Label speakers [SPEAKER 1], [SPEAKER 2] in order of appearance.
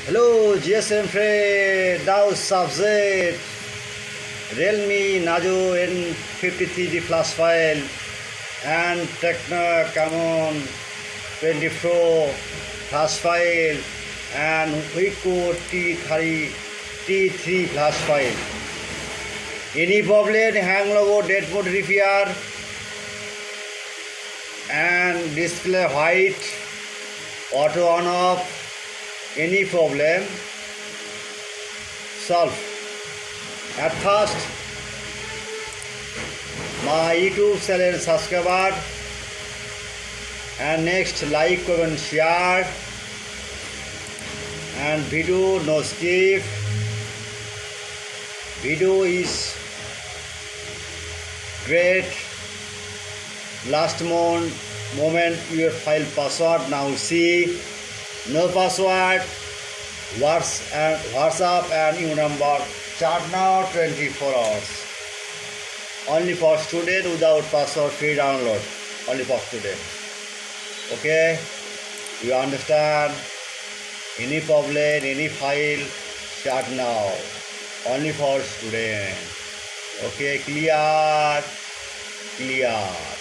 [SPEAKER 1] Hello, GSM friend. Now subject Realme Nazo N53G flash file and Tecno Camon 24 flash file and Wiko T3 flash file. Any problem? Hang logo, dead mode repair and display white, auto on off. Any problem solve. At first, my YouTube channel subscriber and next like, comment, share and video no skip. Video is great. Last moment your file password. Now see. No password, WhatsApp and new number. Chat now 24 hours. Only for student without password, free download. Only for student. Okay? You understand? Any problem, any file, chat now. Only for student. Okay, clear? Clear.